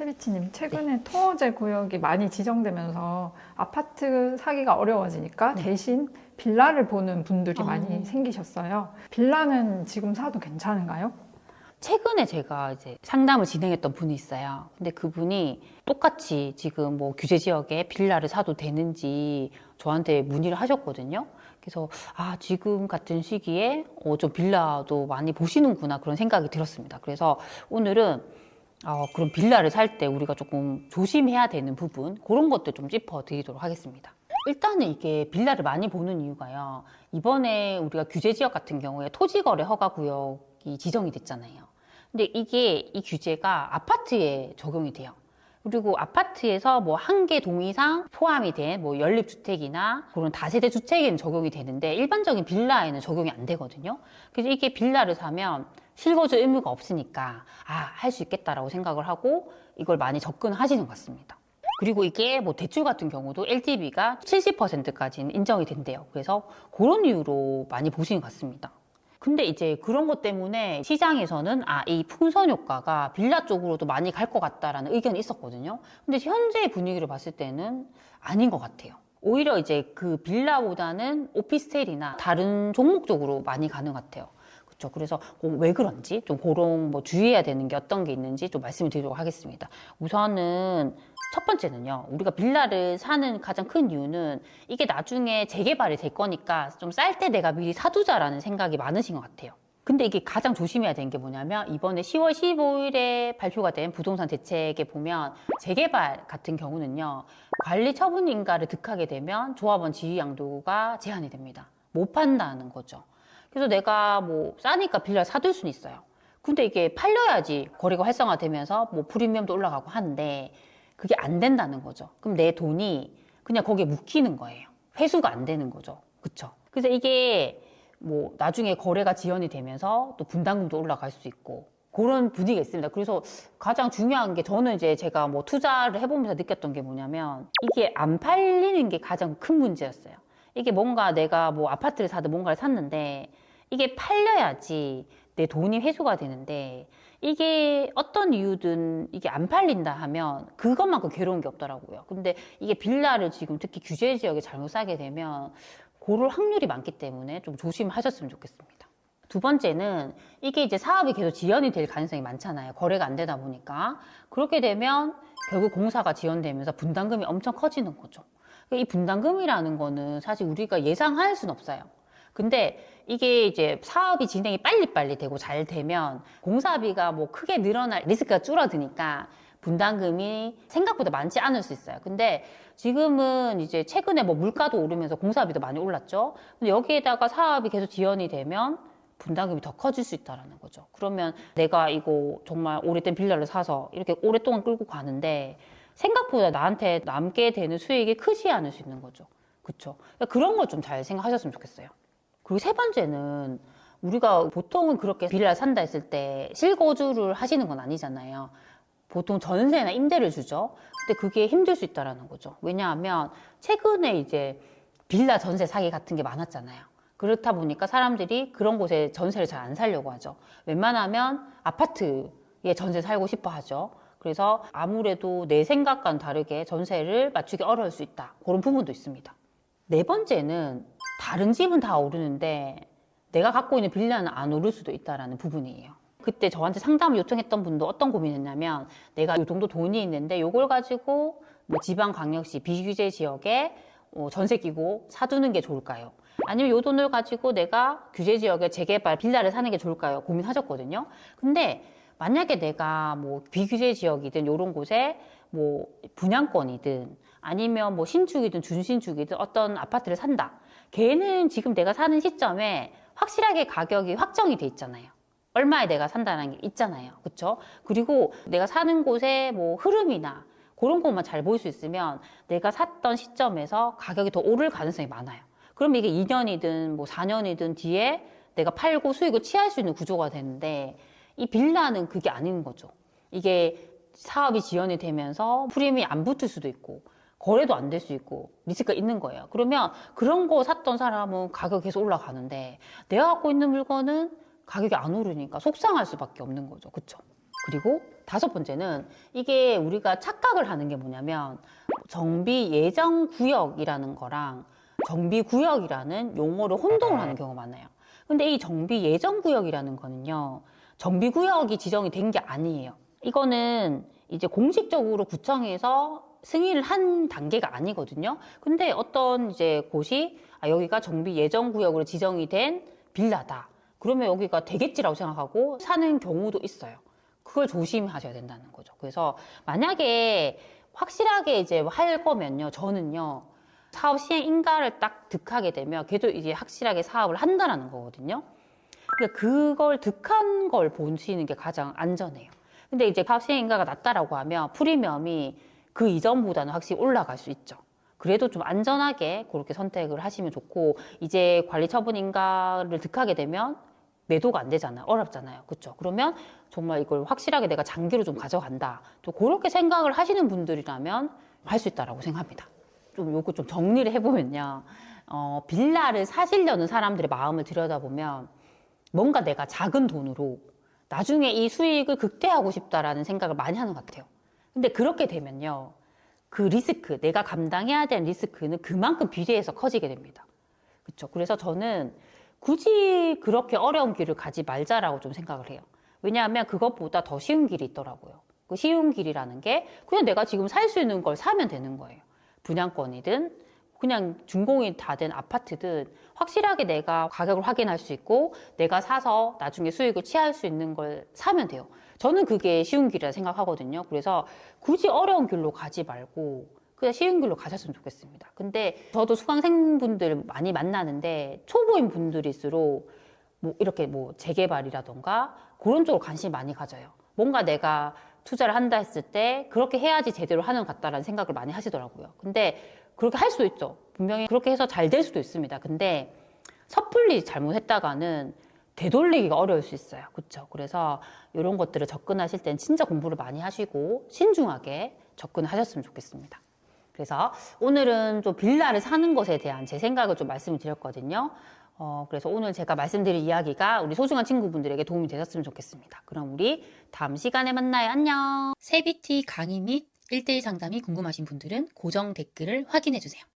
세비치님, 최근에 토호제 구역이 많이 지정되면서 아파트 사기가 어려워지니까 대신 빌라를 보는 분들이 많이 생기셨어요. 빌라는 지금 사도 괜찮은가요? 최근에 제가 이제 상담을 진행했던 분이 있어요. 근데 그분이 똑같이 지금 뭐 규제 지역에 빌라를 사도 되는지 저한테 문의를 하셨거든요. 그래서 지금 같은 시기에 좀 빌라도 많이 보시는구나 그런 생각이 들었습니다. 그래서 오늘은 그럼 빌라를 살 때 우리가 조금 조심해야 되는 부분 그런 것들 좀 짚어드리도록 하겠습니다. 일단은 이게 빌라를 많이 보는 이유가요. 이번에 우리가 규제 지역 같은 경우에 토지거래 허가 구역이 지정이 됐잖아요. 근데 이 규제가 아파트에 적용이 돼요. 그리고 아파트에서 뭐 한 개 동이상 포함이 된 뭐 연립주택이나 그런 다세대 주택에는 적용이 되는데 일반적인 빌라에는 적용이 안 되거든요. 그래서 이게 빌라를 사면 실거주 의무가 없으니까 할 수 있겠다라고 생각을 하고 이걸 많이 접근하시는 것 같습니다. 그리고 이게 뭐 대출 같은 경우도 LTV가 70%까지는 인정이 된대요. 그래서 그런 이유로 많이 보시는 것 같습니다. 근데 이제 그런 것 때문에 시장에서는 이 풍선 효과가 빌라 쪽으로도 많이 갈 것 같다라는 의견이 있었거든요. 근데 현재 분위기를 봤을 때는 아닌 것 같아요. 오히려 이제 그 빌라보다는 오피스텔이나 다른 종목 쪽으로 많이 가는 것 같아요. 그렇죠. 그래서 왜 그런지 좀 그런 뭐 주의해야 되는 게 어떤 게 있는지 좀 말씀을 드리도록 하겠습니다. 우선은 첫 번째는요, 우리가 빌라를 사는 가장 큰 이유는 이게 나중에 재개발이 될 거니까 좀 쌀 때 내가 미리 사두자라는 생각이 많으신 것 같아요. 근데 이게 가장 조심해야 되는 게 뭐냐면 이번에 10월 15일에 발표가 된 부동산 대책에 보면 재개발 같은 경우는요, 관리 처분 인가를 득하게 되면 조합원 지위 양도가 제한이 됩니다. 못 판다는 거죠. 그래서 내가 뭐 싸니까 빌라를 사둘 수는 있어요. 근데 이게 팔려야지 거래가 활성화되면서 뭐 프리미엄도 올라가고 하는데 그게 안 된다는 거죠. 그럼 내 돈이 그냥 거기에 묵히는 거예요. 회수가 안 되는 거죠. 그쵸? 그래서 이게 뭐 나중에 거래가 지연이 되면서 또 분담금도 올라갈 수 있고 그런 분위기가 있습니다. 그래서 가장 중요한 게 저는 이제 제가 뭐 투자를 해보면서 느꼈던 게 뭐냐면 이게 안 팔리는 게 가장 큰 문제였어요. 이게 뭔가 내가 뭐 아파트를 사든 뭔가를 샀는데 이게 팔려야지 내 돈이 회수가 되는데 이게 어떤 이유든 이게 안 팔린다 하면 그것만큼 괴로운 게 없더라고요. 근데 이게 빌라를 지금 특히 규제 지역에 잘못 사게 되면 그럴 확률이 많기 때문에 좀 조심하셨으면 좋겠습니다. 두 번째는 이게 이제 사업이 계속 지연이 될 가능성이 많잖아요. 거래가 안 되다 보니까. 그렇게 되면 결국 공사가 지연되면서 분담금이 엄청 커지는 거죠. 이 분담금이라는 거는 사실 우리가 예상할 수는 없어요. 근데 이게 이제 사업이 진행이 빨리빨리 되고 잘 되면 공사비가 뭐 크게 늘어날 리스크가 줄어드니까 분담금이 생각보다 많지 않을 수 있어요. 근데 지금은 이제 최근에 뭐 물가도 오르면서 공사비도 많이 올랐죠. 근데 여기에다가 사업이 계속 지연이 되면 분담금이 더 커질 수 있다는 거죠. 그러면 내가 이거 정말 오래된 빌라를 사서 이렇게 오랫동안 끌고 가는데 생각보다 나한테 남게 되는 수익이 크지 않을 수 있는 거죠. 그쵸? 그런 걸 좀 잘 생각하셨으면 좋겠어요. 그리고 세 번째는 우리가 보통은 그렇게 빌라를 산다 했을 때 실거주를 하시는 건 아니잖아요. 보통 전세나 임대를 주죠. 근데 그게 힘들 수 있다는 거죠. 왜냐하면 최근에 이제 빌라 전세 사기 같은 게 많았잖아요. 그렇다 보니까 사람들이 그런 곳에 전세를 잘 안 살려고 하죠. 웬만하면 아파트에 전세 살고 싶어 하죠. 그래서 아무래도 내 생각과는 다르게 전세를 맞추기 어려울 수 있다. 그런 부분도 있습니다. 네 번째는 다른 집은 다 오르는데 내가 갖고 있는 빌라는 안 오를 수도 있다는 부분이에요. 그때 저한테 상담을 요청했던 분도 어떤 고민했냐면 내가 이 정도 돈이 있는데 이걸 가지고 뭐 지방광역시 비규제 지역에 전세 끼고 사두는 게 좋을까요? 아니면 이 돈을 가지고 내가 규제 지역에 재개발 빌라를 사는 게 좋을까요? 고민하셨거든요. 근데 만약에 내가 뭐 비규제 지역이든 이런 곳에 뭐 분양권이든 아니면 뭐 신축이든 준신축이든 어떤 아파트를 산다. 걔는 지금 내가 사는 시점에 확실하게 가격이 확정이 돼 있잖아요. 얼마에 내가 산다는 게 있잖아요. 그쵸? 그리고 내가 사는 곳의 뭐 흐름이나 그런 것만 잘 볼 수 있으면 내가 샀던 시점에서 가격이 더 오를 가능성이 많아요. 그럼 이게 2년이든 뭐 4년이든 뒤에 내가 팔고 수익을 취할 수 있는 구조가 되는데 이 빌라는 그게 아닌 거죠. 이게 사업이 지연이 되면서 프리미엄이 안 붙을 수도 있고 거래도 안 될 수 있고 리스크가 있는 거예요. 그러면 그런 거 샀던 사람은 가격이 계속 올라가는데 내가 갖고 있는 물건은 가격이 안 오르니까 속상할 수밖에 없는 거죠. 그쵸? 그리고 5번째는 이게 우리가 착각을 하는 게 뭐냐면 정비 예정 구역이라는 거랑 정비 구역이라는 용어를 혼동을 하는 경우가 많아요. 근데 이 정비 예정 구역이라는 거는요, 정비 구역이 지정이 된 게 아니에요. 이거는 이제 공식적으로 구청에서 승인을 한 단계가 아니거든요. 근데 어떤 이제 곳이 여기가 정비 예정 구역으로 지정이 된 빌라다. 그러면 여기가 되겠지라고 생각하고 사는 경우도 있어요. 그걸 조심하셔야 된다는 거죠. 그래서 만약에 확실하게 이제 할 거면요, 저는요, 사업 시행 인가를 딱 득하게 되면 걔도 이제 확실하게 사업을 한다는 거거든요. 그러니까 그걸 득한 걸 보시는 게 가장 안전해요. 근데 이제 사업 시행 인가가 낮다라고 하면 프리미엄이 그 이전보다는 확실히 올라갈 수 있죠. 그래도 좀 안전하게 그렇게 선택을 하시면 좋고, 이제 관리 처분 인가를 득하게 되면 매도가 안 되잖아요. 어렵잖아요. 그렇죠? 그러면 정말 이걸 확실하게 내가 장기로 좀 가져간다. 또 그렇게 생각을 하시는 분들이라면 할 수 있다라고 생각합니다. 좀 요거 좀 정리를 해보면요. 빌라를 사시려는 사람들의 마음을 들여다보면 뭔가 내가 작은 돈으로 나중에 이 수익을 극대화하고 싶다라는 생각을 많이 하는 것 같아요. 근데 그렇게 되면요, 그 리스크, 내가 감당해야 되는 리스크는 그만큼 비례해서 커지게 됩니다. 그렇죠? 그래서 저는 굳이 그렇게 어려운 길을 가지 말자라고 좀 생각을 해요. 왜냐하면 그것보다 더 쉬운 길이 있더라고요. 그 쉬운 길이라는 게 그냥 내가 지금 살 수 있는 걸 사면 되는 거예요. 분양권이든 그냥 준공이 다 된 아파트든 확실하게 내가 가격을 확인할 수 있고 내가 사서 나중에 수익을 취할 수 있는 걸 사면 돼요. 저는 그게 쉬운 길이라 생각하거든요. 그래서 굳이 어려운 길로 가지 말고 그냥 쉬운 길로 가셨으면 좋겠습니다. 근데 저도 수강생분들 많이 만나는데 초보인 분들일수록 뭐 이렇게 뭐 재개발이라던가 그런 쪽으로 관심이 많이 가져요. 뭔가 내가 투자를 한다 했을 때 그렇게 해야지 제대로 하는 것 같다라는 생각을 많이 하시더라고요. 근데 그렇게 할 수도 있죠. 분명히 그렇게 해서 잘 될 수도 있습니다. 근데 섣불리 잘못했다가는 되돌리기가 어려울 수 있어요. 그렇죠? 그래서 이런 것들을 접근하실 땐 진짜 공부를 많이 하시고 신중하게 접근하셨으면 좋겠습니다. 그래서 오늘은 좀 빌라를 사는 것에 대한 제 생각을 좀 말씀을 드렸거든요. 그래서 오늘 제가 말씀드린 이야기가 우리 소중한 친구분들에게 도움이 되셨으면 좋겠습니다. 그럼 우리 다음 시간에 만나요. 안녕. 세비티 강의 및 1대1 상담이 궁금하신 분들은 고정 댓글을 확인해 주세요.